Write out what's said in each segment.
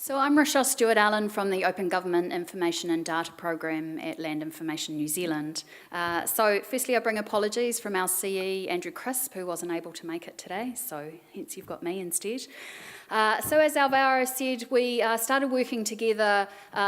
So I'm Rochelle Stewart-Allen from the Open Government Information and Data Program at Land Information New Zealand. So firstly, I bring apologies from our CE, Andrew Crisp, who wasn't able to make it today, so hence you've got me instead. So as Alvaro said, we started working together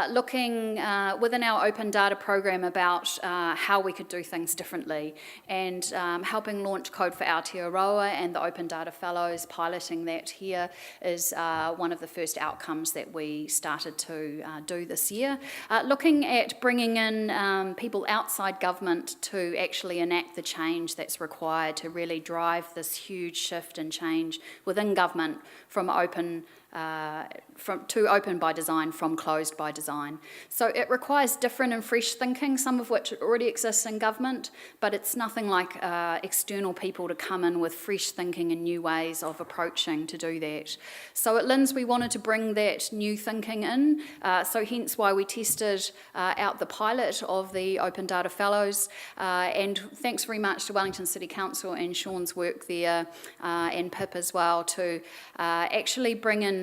looking within our open data program about how we could do things differently, and helping launch Code for Aotearoa and the Open Data Fellows, piloting that here is one of the first outcomes that we started to do this year. Looking at bringing in people outside government to actually enact the change that's required to really drive this huge shift and change within government from open by design, from closed by design. So it requires different and fresh thinking, some of which already exists in government, but it's nothing like external people to come in with fresh thinking and new ways of approaching to do that. So at LINZ we wanted to bring that new thinking in, so hence why we tested out the pilot of the Open Data Fellows, and thanks very much to Wellington City Council and Sean's work there, and Pip as well, to actually bring in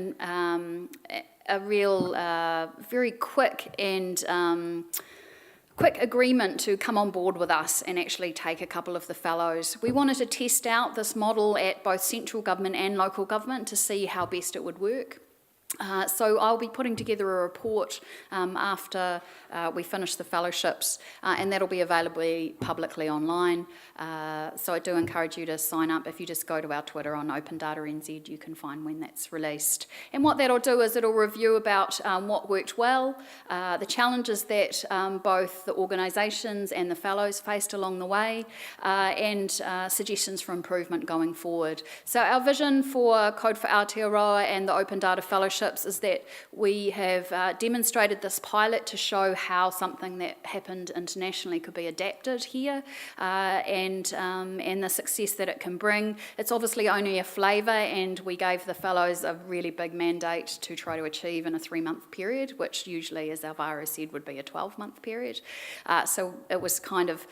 a real, very quick and quick agreement to come on board with us and actually take a couple of the fellows. We wanted to test out this model at both central government and local government to see how best it would work. So I'll be putting together a report after we finish the fellowships, and that'll be available publicly online. So I do encourage you to sign up. If you just go to our Twitter on Open Data NZ, you can find when that's released. And what that'll do is it'll review about what worked well, the challenges that both the organisations and the fellows faced along the way, and suggestions for improvement going forward. So our vision for Code for Aotearoa and the Open Data Fellowship is that we have demonstrated this pilot to show how something that happened internationally could be adapted here, and the success that it can bring. It's obviously only a flavour, and we gave the fellows a really big mandate to try to achieve in a 3-month period, which usually, as Alvaro said, would be a 12-month period. So it was kind of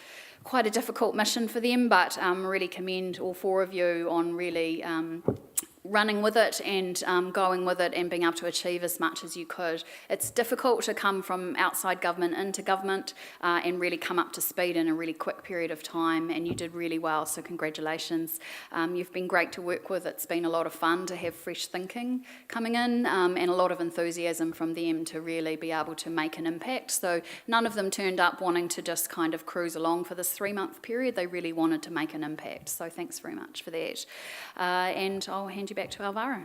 quite a difficult mission for them, but really commend all 4 of you on really running with it and going with it and being able to achieve as much as you could. It's difficult to come from outside government into government and really come up to speed in a really quick period of time, and you did really well, so congratulations. You've been great to work with. It's been a lot of fun to have fresh thinking coming in, and a lot of enthusiasm from them to really be able to make an impact. So none of them turned up wanting to just kind of cruise along for this 3-month period. They really wanted to make an impact, so thanks very much for that. And I'll hand you back to Alvaro.